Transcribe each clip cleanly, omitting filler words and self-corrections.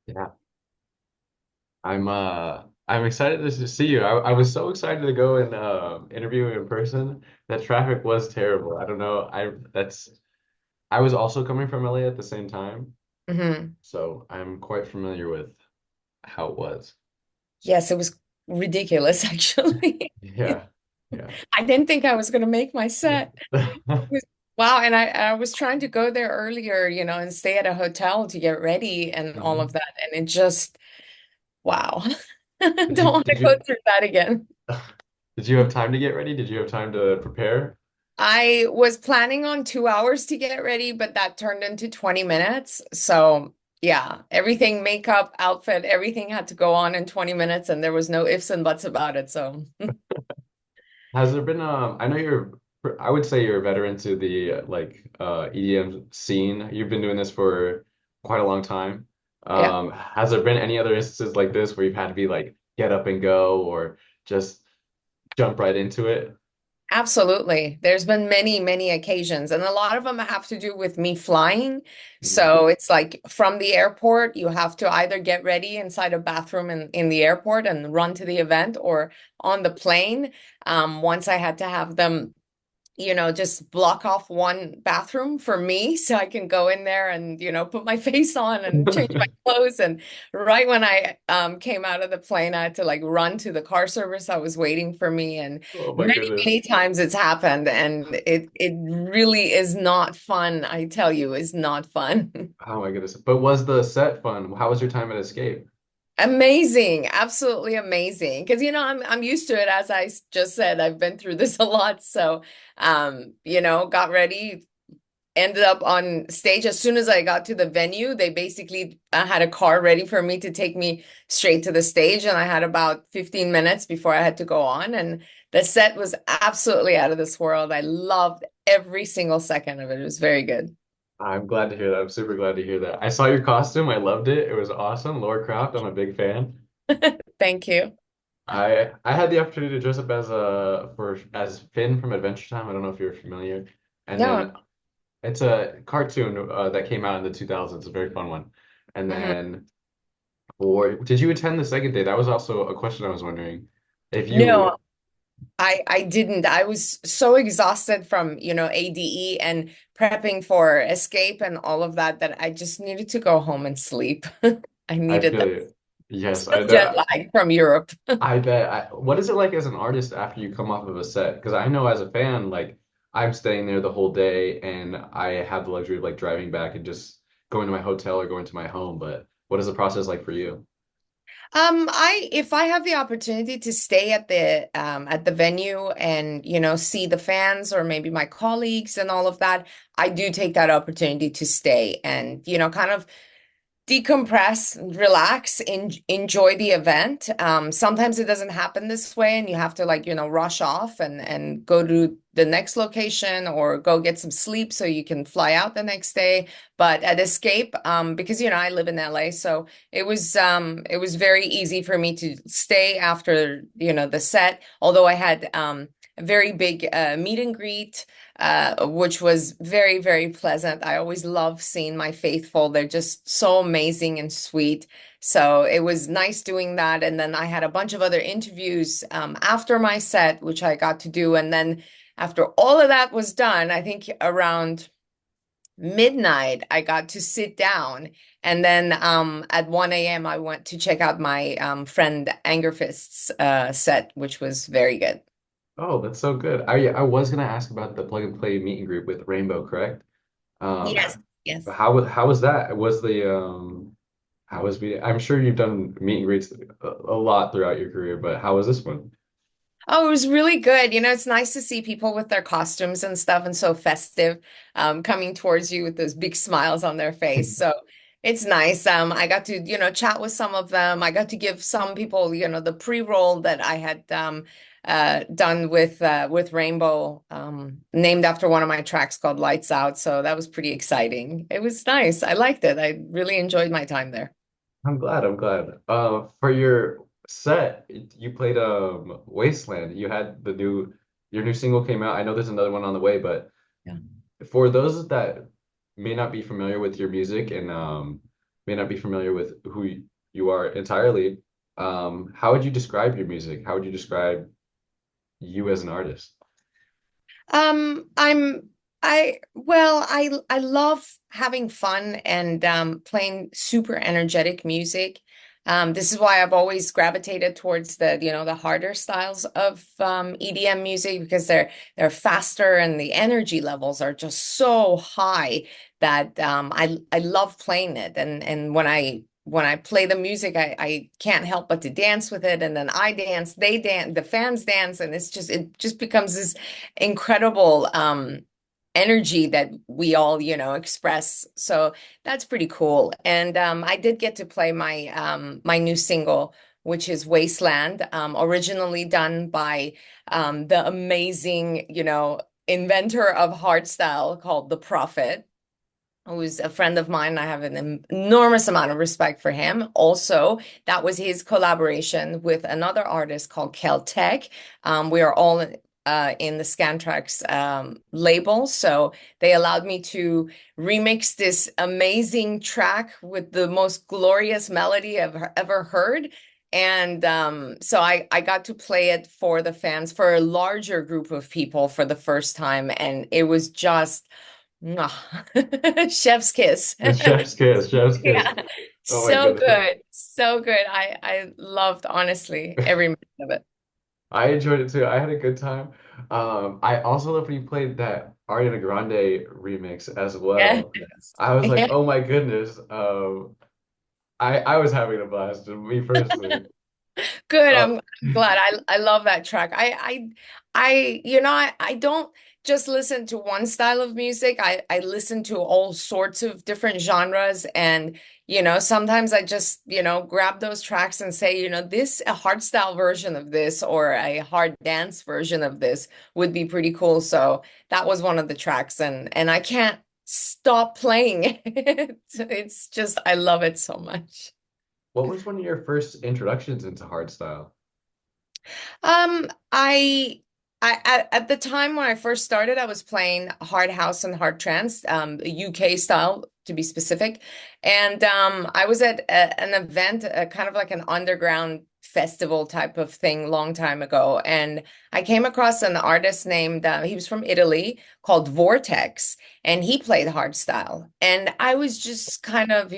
Yeah, I'm excited to see you. I was so excited to go and interview in person. That traffic was terrible. I don't know. I was also coming from LA at the same time, Hmm. so I'm quite familiar with how it was. Yes, it was ridiculous, actually. Yeah, yeah. I didn't think I was going to make my set. It was- Wow, and I was trying to go there earlier, and stay at a hotel to get ready and all of Mhm. that, and it just, wow. Did you Don't want to did go you through that again. did you have time to get ready? Did you have time to prepare? I was planning on 2 hours to get ready, but that turned into 20 minutes. So, yeah, everything, makeup, outfit, everything had to go on in 20 minutes, and there was no ifs and buts about it. So, Has there been I know I would say you're a veteran to the EDM scene. You've been doing this for quite a long time. yeah. Has there been any other instances like this where you've had to be like get up and go or just jump right into it? Absolutely. There's been many, many occasions, and a lot of them have to do with me flying. Mhm. So it's like from the airport, you have to either get ready inside a bathroom in the airport and run to the event, or on the plane. Once I had to have them just block off one bathroom for me so I can go in there and, put my face on and change my clothes. And right when I came out of the plane, I had to like run to the car service that was waiting for me. And Oh my many, goodness. many times it's happened. And it really is not fun. I tell you, it's not fun. Oh my goodness. But was the set fun? How was your time at Escape? Amazing, absolutely amazing. Because I'm used to it, as just said. I've been through this a lot. So got ready, ended up on stage. As soon as I got to the venue, they basically had a car ready for me to take me straight to the stage. And I had about 15 minutes before I had to go on. And the set was absolutely out of this world. I loved every single second of it. It was very good. I'm glad to hear that. I'm super glad to hear that. I saw your costume. I loved it. It was awesome. Laura Croft, I'm a big fan. Thank you. I had the opportunity to dress up as Finn from Adventure Time. I don't know if you're familiar. And No. then it's a cartoon that came out in the 2000s, a very fun one. And Mhm. then for did you attend the second day? That was also a question I was wondering. If No, you I didn't. I was so exhausted from, ADE and prepping for escape and all of that that I just needed to go home and sleep. I I needed feel that. you. Yes, Still jet lag from Europe. I bet. What is it like as an artist after you come off of a set? Because I know as a fan, like I'm staying there the whole day and I have the luxury of like driving back and just going to my hotel or going to my home. But what is the process like for you? If I have the opportunity to stay at the venue and see the fans or maybe my colleagues and all of that, I do take that opportunity to stay and kind of decompress, relax, enjoy the event. Sometimes it doesn't happen this way, and you have to like, rush off and go to the next location or go get some sleep so you can fly out the next day. But at Escape, because I live in LA, so it was very easy for me to stay after, the set, although I had a very big meet and greet which was very, very pleasant. I always love seeing my faithful. They're just so amazing and sweet. So it was nice doing that. And then I had a bunch of other interviews after my set, which I got to do. And then after all of that was done, I think around midnight, I got to sit down. And then at 1 a.m., I went to check out my friend Angerfist's set, which was very good. Oh, that's so good. I was gonna ask about the plug and play meet and group with Rainbow, correct? Yes, Um, yes. how was that? Was the how was meeting? I'm sure you've done meet and greets a lot throughout your career, but how was this one? Oh, it was really good. It's nice to see people with their costumes and stuff and so festive, coming towards you with those big smiles on their face. So it's nice. I got to, chat with some of them. I got to give some people, the pre-roll that I had done with Rainbow, named after one of my tracks called Lights Out. So that was pretty exciting. It was nice. I liked it. I really enjoyed my time there. I'm glad. I'm glad. For your set, you played Wasteland. You had your new single came out. I know there's another one on the way, but Yeah. for those that may not be familiar with your music and may not be familiar with who you are entirely, how would you describe your music? How would you describe you as an artist? I'm I love having fun and playing super energetic music. This is why I've always gravitated towards the harder styles of EDM music because they're faster and the energy levels are just so high that I love playing it. And when I play the music, I can't help but to dance with it. And then I dance, they dance, the fans dance, and it just becomes this incredible energy that we all, express. So that's pretty cool. And I did get to play my new single, which is Wasteland, originally done by the amazing, inventor of hardstyle called The Prophet, who's a friend of mine. I have an enormous amount of respect for him. Also, that was his collaboration with another artist called Keltec. We are all in the Scantrax label, so they allowed me to remix this amazing track with the most glorious melody I've ever heard. And so I got to play it for the fans, for a larger group of people for the first time, and it was just mwah. Chef's kiss. Chef's kiss, chef's kiss. Yeah. Oh my So goodness. good. So good. I loved honestly every minute of it. I enjoyed it too. I had a good time. I also love when you played that Ariana Grande remix as Yes. well. I was like, Yeah. oh my goodness. I was having a blast, me personally. Good. Uh, I'm glad. I love that track. I don't just listen to one style of music. I listen to all sorts of different genres, and sometimes I just grab those tracks and say, this a hard style version of this or a hard dance version of this would be pretty cool. So that was one of the tracks, and I can't stop playing it. It's just I love it so much. what was one of your first introductions into hardstyle? Um, I, at the time when I first started, I was playing hard house and hard trance, UK style to be specific. And I was at an event, kind of like an underground festival type of thing, long time ago, and I came across an artist named he was from Italy called Vortex, and he played hard style, and I was just kind of,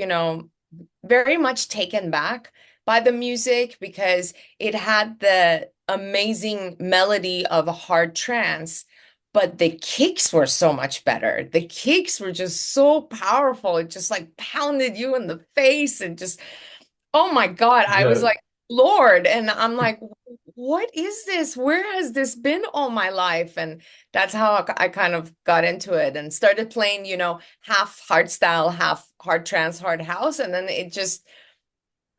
very much taken back by the music because it had the amazing melody of a hard trance, but the kicks were so much better. The kicks were just so powerful. It just like pounded you in the face and just, oh my God, I was Yeah. like, Lord. And I'm like, what is this? Where has this been all my life? And that's how I kind of got into it and started playing, half hard style, half hard trance, hard house. And then it just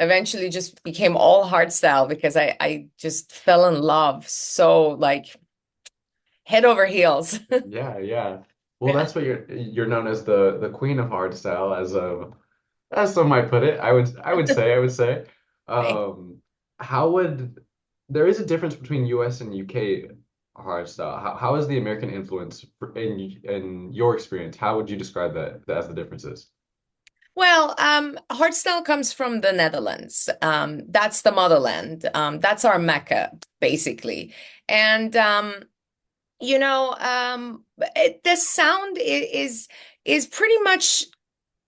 eventually just became all hard style because I just fell in love so like head over heels. Yeah, yeah. Well, Yeah. that's what you're known as the queen of hardstyle, as some might put it. I would say. Um, how would there is a difference between US and UK hardstyle. How is the American influence in your experience? How would you describe that as the differences? Well, hardstyle comes from the Netherlands. That's the motherland. That's our Mecca, basically. And the sound is pretty much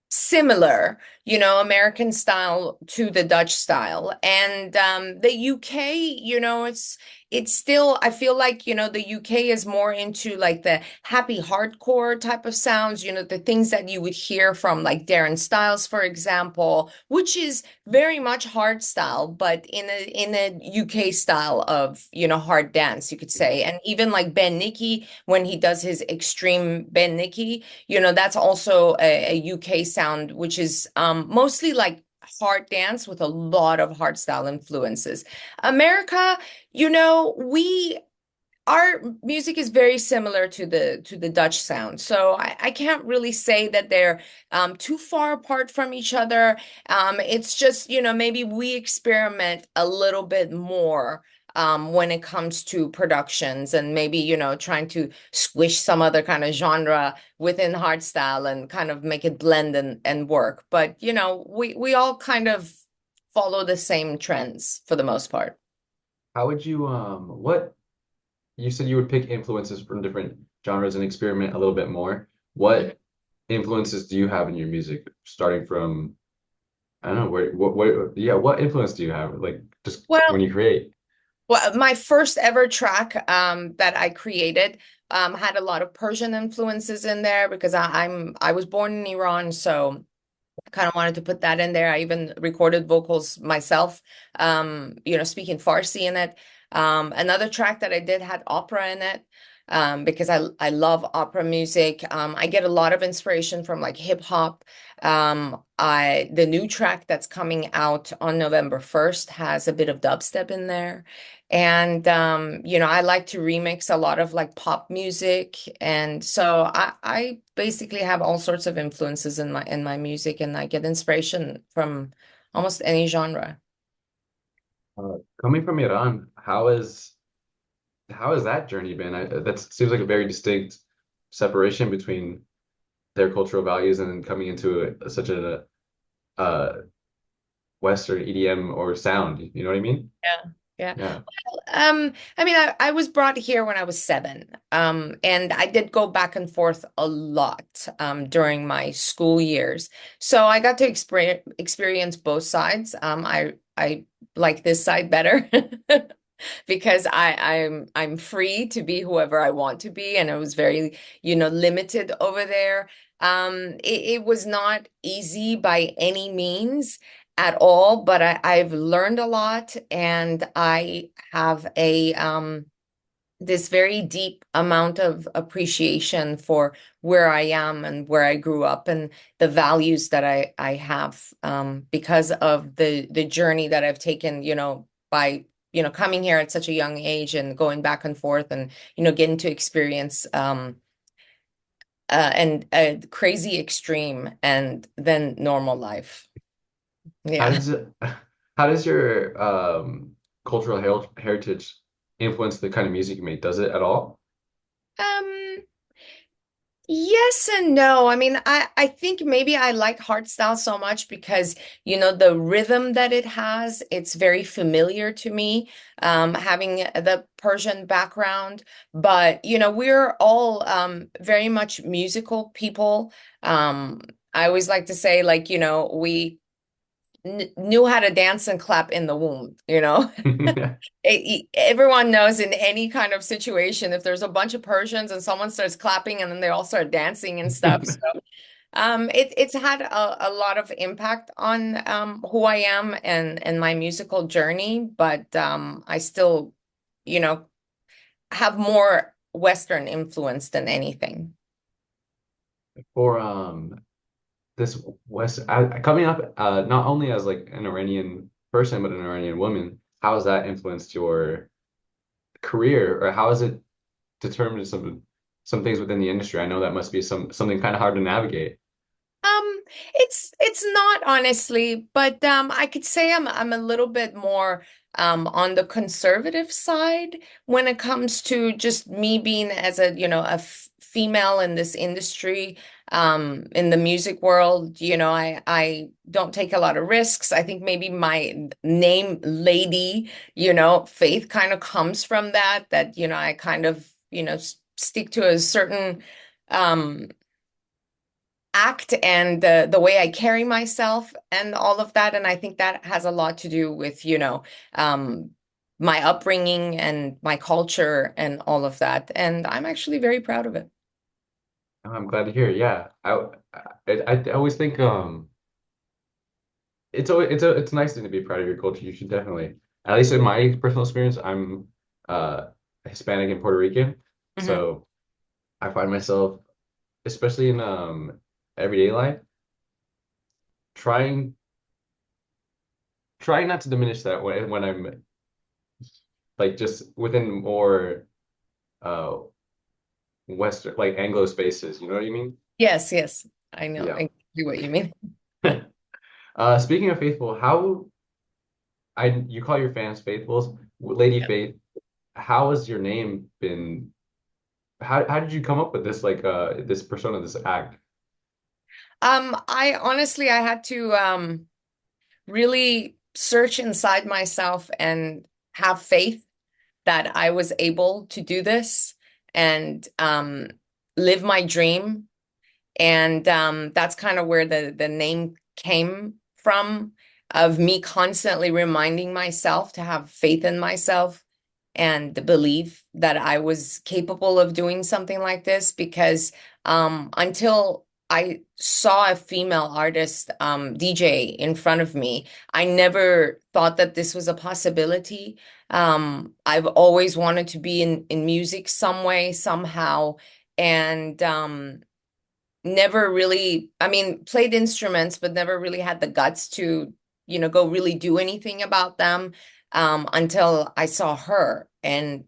similar, American style to the Dutch style. And the UK, it's still, I feel like, the UK is more into like the happy hardcore type of sounds, the things that you would hear from like Darren Styles, for example, which is very much hard style, but in a UK style of, hard dance, you could say. And even like Ben Nicky, when he does his extreme Ben Nicky, that's also a UK sound, which is mostly like hard dance with a lot of hard style influences. America, we our music is very similar to the Dutch sound. So I can't really say that they're too far apart from each other. It's just, maybe we experiment a little bit more when it comes to productions and maybe, trying to squish some other kind of genre within hardstyle and kind of make it blend and work. But, we all kind of follow the same trends for the most part. How would you what you said you would pick influences from different genres and experiment a little bit more. Mhm. What influences do you have in your music, starting from, I don't know, yeah, what influence do you have? Like just when Well, you create. my first ever track that I created had a lot of Persian influences in there because I was born in Iran, so I kind of wanted to put that in there. I even recorded vocals myself, speaking Farsi in it. Another track that I did had opera in it, because I love opera music. I get a lot of inspiration from like hip hop. The new track that's coming out on November 1st has a bit of dubstep in there. And I like to remix a lot of like pop music. And so I basically have all sorts of influences in my music, and I get inspiration from almost any genre. Coming from Iran, how has that journey been? That seems like a very distinct separation between their cultural values and then coming into such a uh, Western EDM or sound. You know what I mean? Yeah. Yeah. Yeah. I mean, I was brought here when I was 7. And I did go back and forth a lot during my school years. So I got to experience both sides. I like this side better because I'm free to be whoever I want to be, and it was very, limited over there. It was not easy by any means at all, but I've learned a lot, and I have a this very deep amount of appreciation for where I am and where I grew up and the values that I have, because of the journey that I've taken, by coming here at such a young age and going back and forth and getting to experience and a crazy extreme and then normal life. How Yeah. does it, how does your cultural heritage influence the kind of music you make? Does it at all? Um, Yes and no. I mean, I think maybe I like hardstyle so much because, the rhythm that it has, it's very familiar to me, having the Persian background. But, we're all very much musical people. I always like to say, like, we kn knew how to dance and clap in the womb. Everyone knows in any kind of situation, if there's a bunch of Persians and someone starts clapping and then they all start dancing and stuff. So it's had a lot of impact on who I am and my musical journey, but I still, you know, have more Western influence than anything. For this West coming up not only as like an Iranian person but an Iranian woman, how has that influenced your career or how has it determined some things within the industry? I know that must be something kind of hard to navigate. It's not honestly, but I could say I'm a little bit more on the conservative side when it comes to just me being as a, a female in this industry, in the music world. I don't take a lot of risks. I think maybe my name Lady, Faith kind of comes from that, I kind of, stick to a certain um act and the way I carry myself and all of that. And I think that has a lot to do with, um, my upbringing and my culture and all of that. And I'm actually very proud of it. Oh, I'm glad to hear. Yeah, I always think it's a nice thing to be proud of your culture. You should definitely, at least in my personal experience, I'm uh Hispanic and Puerto Rican, Hmm. so I find myself, especially in everyday life, trying trying not to diminish that when I'm like just within more uh Western like Anglo spaces. You know what I mean? Yes, yes, I know Yeah. exactly what you mean. Speaking of faithful, how I you call your fans faithfuls? Lady Faith, how has your name been? How did you come up with this this persona, this act? I honestly I had to really search inside myself and have faith that I was able to do this and live my dream. And that's kind of where the name came from, of me constantly reminding myself to have faith in myself and the belief that I was capable of doing something like this. Because until I saw a female artist DJ in front of me, I never thought that this was a possibility. I've always wanted to be in music some way, somehow, and never really, I mean, played instruments, but never really had the guts to, go really do anything about them until I saw her. And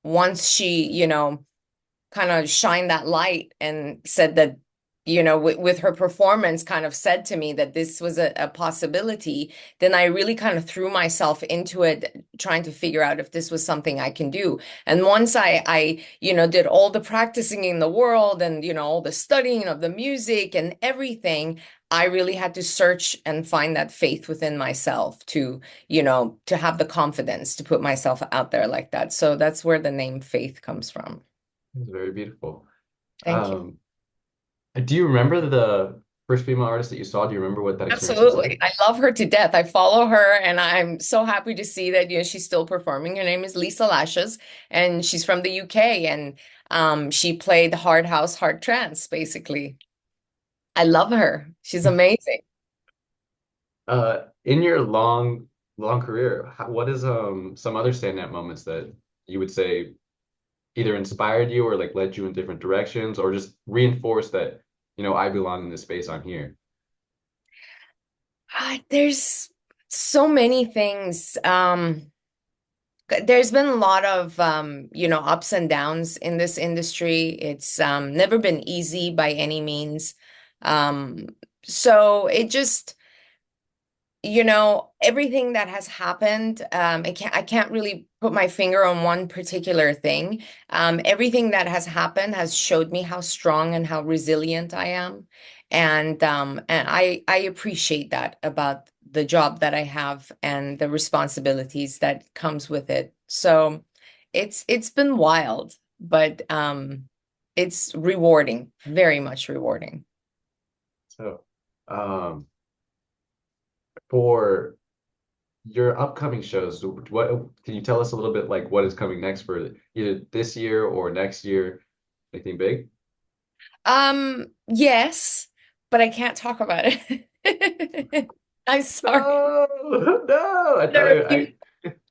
once she, kind of shined that light and said that, with her performance, kind of said to me that this was a possibility, then I really kind of threw myself into it, trying to figure out if this was something I can do. And once did all the practicing in the world and, all the studying of the music and everything, I really had to search and find that faith within myself to have the confidence to put myself out there like that. So that's where the name Faith comes from. It's very beautiful. Thank you. Um, do you remember the first female artist that you saw? Do you remember what that experience was Absolutely. like? I love her to death. I follow her and I'm so happy to see that, she's still performing. Her name is Lisa Lashes and she's from the UK, and she played hard house, hard trance, basically. I love her. She's amazing. In your long career, what is some other standout moments that you would say either inspired you or like led you in different directions or just reinforced that, I belong in this space, I'm here? There's so many things. There's been a lot of ups and downs in this industry. It's never been easy by any means. Um, so it just, everything that has happened, I can't really put my finger on one particular thing. Everything that has happened has showed me how strong and how resilient I am. And I appreciate that about the job that I have and the responsibilities that comes with it. So it's been wild, but it's rewarding, very much rewarding. So, um, for your upcoming shows, what can you tell us a little bit like what is coming next for either this year or next year? Anything big? Yes, but I can't talk about it. I'm sorry. No, no. I There thought are a few I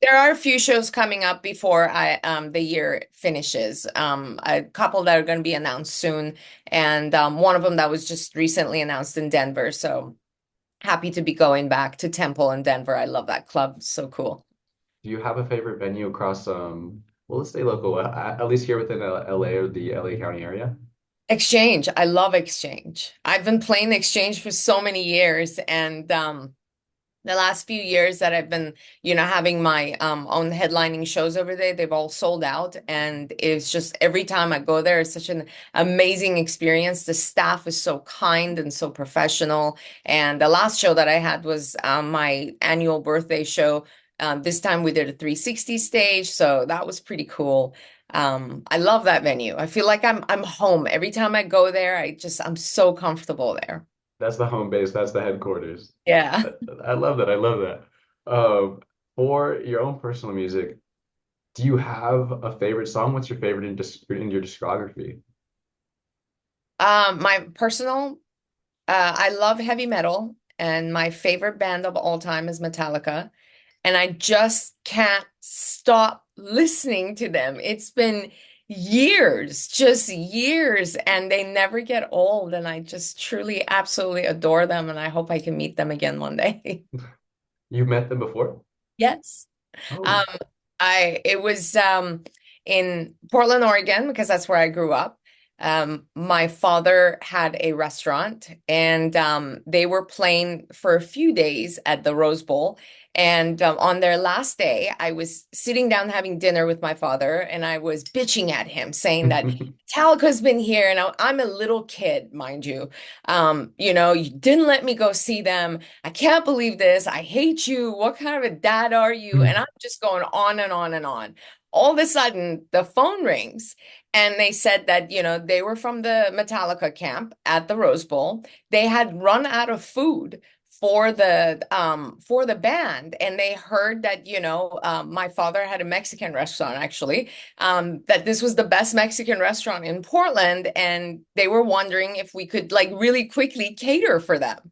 there are a few shows coming up before the year finishes. A couple that are going to be announced soon, and one of them that was just recently announced in Denver. So happy to be going back to Temple in Denver. I love that club. So cool. do you have a favorite venue across well, let's stay local, at least here within LA or the LA County area? Exchange. I love Exchange. I've been playing Exchange for so many years, and the last few years that I've been, having my own headlining shows over there, they've all sold out. And it's just every time I go there, it's such an amazing experience. The staff is so kind and so professional. And the last show that I had was my annual birthday show. This time we did a 360 stage, so that was pretty cool. I love that venue. I feel like I'm home every time I go there. I'm so comfortable there. That's the home base. That's the headquarters. Yeah. I love that. I love that. For your own personal music, do you have a favorite song? What's your favorite in your discography? My personal, I love heavy metal, and my favorite band of all time is Metallica, and I just can't stop listening to them. It's been years, just years, and they never get old, and I just truly, absolutely adore them, and I hope I can meet them again one day. You've met them before? Yes. Um, Oh, it was in Portland, Oregon, because that's where I grew up. My father had a restaurant, and they were playing for a few days at the Rose Bowl. And on their last day, I was sitting down having dinner with my father, and I was bitching at him, saying that Metallica's been here, and I'm a little kid, mind you. You didn't let me go see them. I can't believe this. I hate you. What kind of a dad are you? And I'm just going on and on and on. All of a sudden, the phone rings. And they said that, they were from the Metallica camp at the Rose Bowl. They had run out of food for the band, and they heard that, my father had a Mexican restaurant actually, that this was the best Mexican restaurant in Portland, and they were wondering if we could like really quickly cater for them.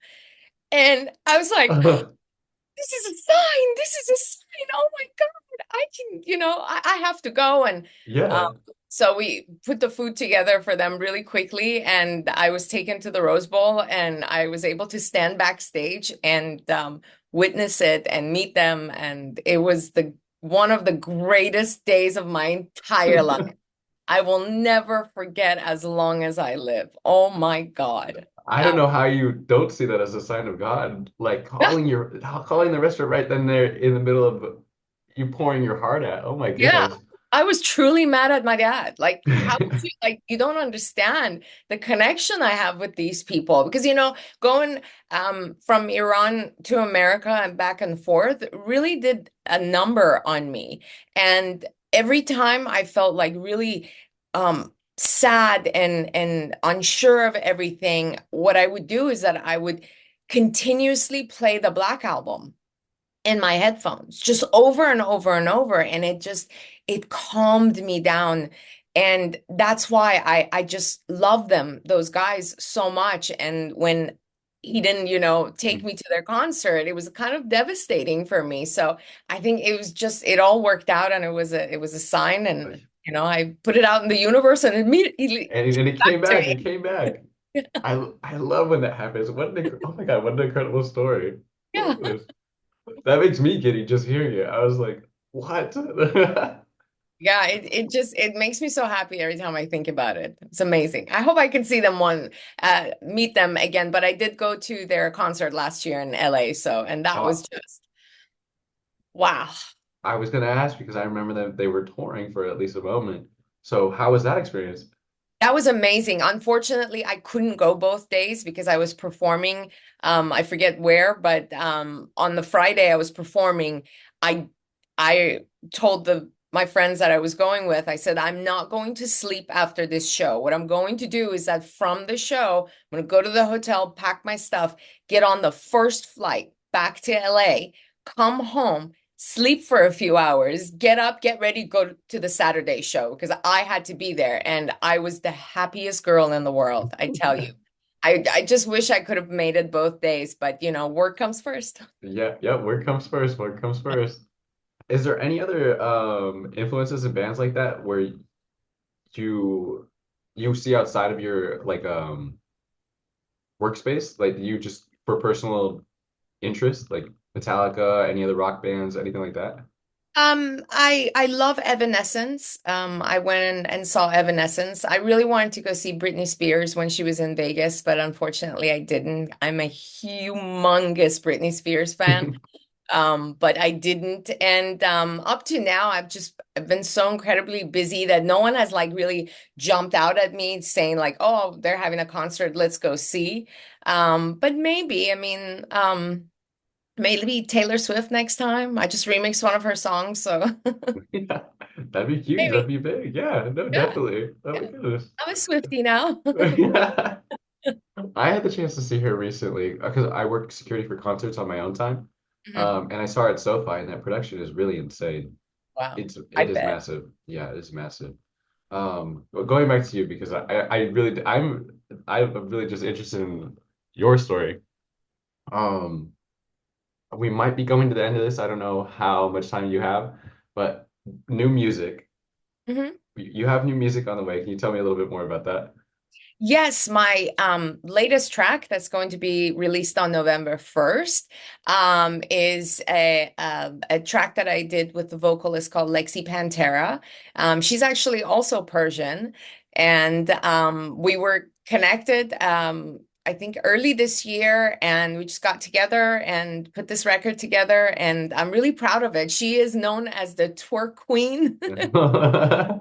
And I was like, this is a sign. This is a sign. Oh my God. I can, I have to go. And um, Yeah. so we put the food together for them really quickly. And I was taken to the Rose Bowl, and I was able to stand backstage and witness it and meet them. And it was the one of the greatest days of my entire life. I will never forget as long as I live. Oh my God. I don't know how you don't see that as a sign of God, like calling the restaurant right then there in the middle of you pouring your heart out. Oh my Yeah, goodness. I was truly mad at my dad. Like, how could you, like, you don't understand the connection I have with these people because, going from Iran to America and back and forth really did a number on me. And every time I felt like really sad and unsure of everything, what I would do is that I would continuously play the Black Album in my headphones just over and over and over, and it calmed me down. And that's why I just love them, those guys, so much. And when he didn't, take me to their concert, it was kind of devastating for me. So I think it was just it all worked out, and it was a sign. And I put it out in the universe, and immediately And it back came to back. It came back. me. I love when that happens. Oh my God, what an incredible story. Oh my Yeah. goodness. That makes me giddy just hearing it. I was like, what? Yeah, it makes me so happy every time I think about it. It's amazing. I hope I can see them meet them again. But I did go to their concert last year in LA, and that was Oh, just wow. I was gonna ask because I remember that they were touring for at least a moment. So how was that experience? That was amazing. Unfortunately, I couldn't go both days because I was performing. I forget where, but on the Friday I was performing. I I told my friends that I was going with, I said, I'm not going to sleep after this show. What I'm going to do is that from the show, I'm going to go to the hotel, pack my stuff, get on the first flight back to LA, come home, sleep for a few hours, get up, get ready, go to the Saturday show because I had to be there. And I was the happiest girl in the world, I tell you. I just wish I could have made it both days, but work comes first. Yeah, yeah, work comes first. Work comes first. Is there any other influences and bands like that where you you see outside of your like workspace? Like you just for personal interest, like Metallica, any other rock bands, anything like that? I love Evanescence. I went and saw Evanescence. I really wanted to go see Britney Spears when she was in Vegas, but unfortunately I didn't. I'm a humongous Britney Spears fan. But I didn't. And up to now, I've been so incredibly busy that no one has like really jumped out at me saying like, oh, they're having a concert, let's go see. But maybe, I mean, maybe Taylor Swift next time. I just remixed one of her songs, so Yeah, that'd be huge. That'd maybe. be big. Yeah, no, Yeah, definitely. Oh my yeah. goodness. I'm a Swiftie now. Yeah. I had the chance to see her recently because I work security for concerts on my own time. Mhm. And I saw her at SoFi, and that production is really insane. Wow, I It is bet. massive. Yeah, it is massive. But going back to you because I'm really just interested in your story. Um, we might be coming to the end of this. I don't know how much time you have, but new music. Mhm. You have new music on the way. Can you tell me a little bit more about that? Yes, my latest track that's going to be released on November 1st is a track that I did with the vocalist called Lexi Pantera. She's actually also Persian, And we were connected, I think early this year, and we just got together and put this record together, and I'm really proud of it. She is known as the twerk queen.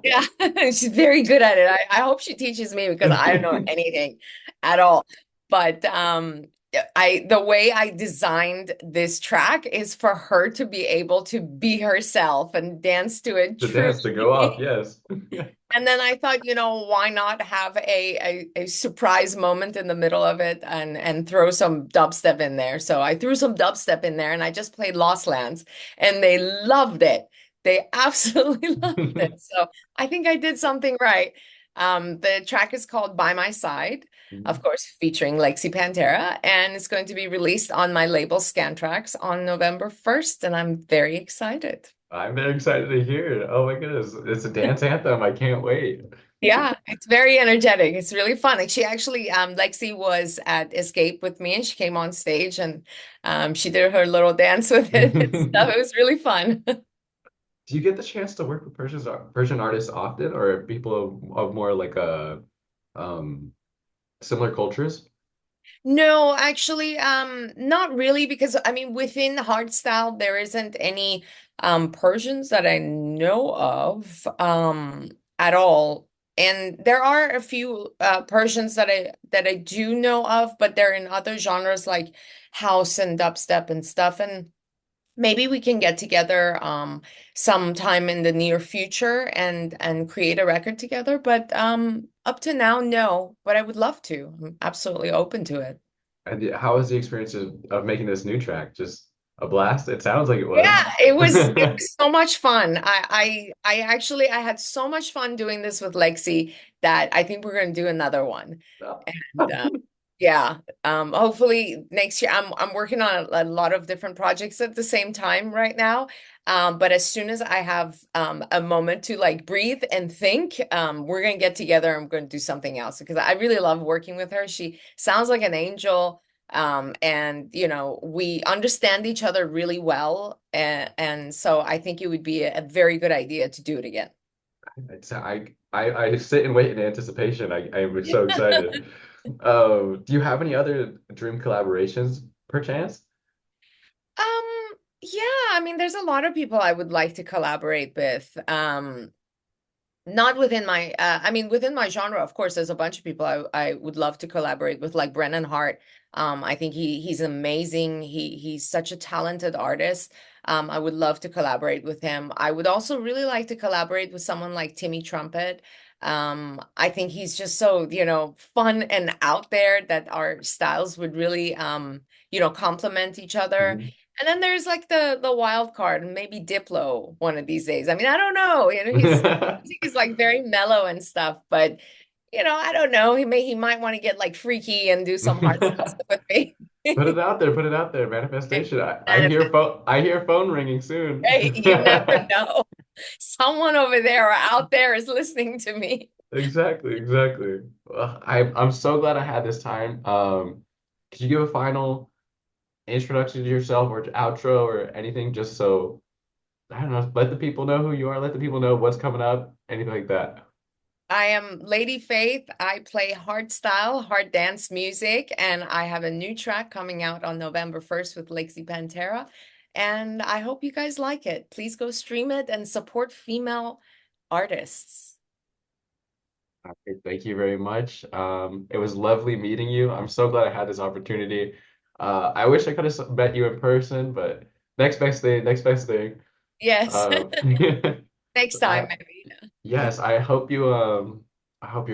Yeah, she's very good at it. I hope she teaches me because I don't know anything at all. But the way I designed this track is for her to be able to be herself and dance to it The dance to truly. go off, yes. And then I thought, why not have a surprise moment in the middle of it and throw some dubstep in there. So I threw some dubstep in there and I just played Lost Lands and they loved it. They absolutely loved it. So I think I did something right. The track is called By My Side, of course, featuring Lexi Pantera, and it's going to be released on my label Scantrax on November 1st, and I'm very excited. I'm very excited to hear it. Oh my goodness. It's a dance anthem. I can't wait. Yeah, it's very energetic. It's really fun. Like she actually, Lexi was at Escape with me and she came on stage and she did her little dance with it and stuff. It was really fun. Do you get the chance to work with Persian artists often, or people of more like um similar cultures? No, actually, not really, because I mean, within hardstyle, there isn't any Persians that I know of at all. And there are a few Persians that I do know of, but they're in other genres like house and dubstep and stuff. And maybe we can get together sometime in the near future and create a record together. But up to now, no. But I would love to. I'm absolutely open to it. And how was the experience of making this new track? Just a blast? It sounds like it was. Yeah, it was so much fun. I actually I had so much fun doing this with Lexi that I think we're going to do another one. And yeah, hopefully next year. I'm working on a lot of different projects at the same time right now. But as soon as I have a moment to like breathe and think, we're gonna get together and I'm going to do something else because I really love working with her. She sounds like an angel. And we understand each other really well, and so I think it would be a very good idea to do it again. I sit and wait in anticipation. I am so excited. Do you have any other dream collaborations, perchance? Yeah, I mean, there's a lot of people I would like to collaborate with. Not within my I mean within my genre, of course, there's a bunch of people I would love to collaborate with, like Brennan Hart. I think he's amazing. He's such a talented artist. I would love to collaborate with him. I would also really like to collaborate with someone like Timmy Trumpet. I think he's just so, fun and out there that our styles would really complement each other. Mhm. And then there's like the wild card, maybe Diplo one of these days. I mean, I don't know. His music is like very mellow and stuff, but I don't know. He might want to get like freaky and do some hard stuff with me. Put it out there, put it out there. Manifestation. Manifest. I hear phone ringing soon. Hey, you never know. Someone over there or out there is listening to me. Exactly, exactly. Well, I'm so glad I had this time. Could you give a final introduction to yourself or to outro or anything just so I don't know, let the people know who you are, let the people know what's coming up, anything like that. I am Lady Faith. I play hard style, hard dance music, and I have a new track coming out on November 1st with Lexi Pantera. And I hope you guys like it. Please go stream it and support female artists. Okay, thank you very much. It was lovely meeting you. I'm so glad I had this opportunity. I wish I could have met you in person, but next best thing, next best thing. Yes. Um, Next time, I, maybe. yes, I hope your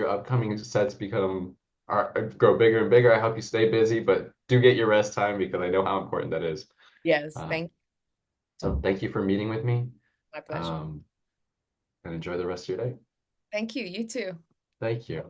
upcoming sets grow bigger and bigger. I hope you stay busy, but do get your rest time because I know how important that is. Yes, Uh, thank you. so thank you for meeting with me. My pleasure. Um, and enjoy the rest of your day. Thank you. You too. Thank you.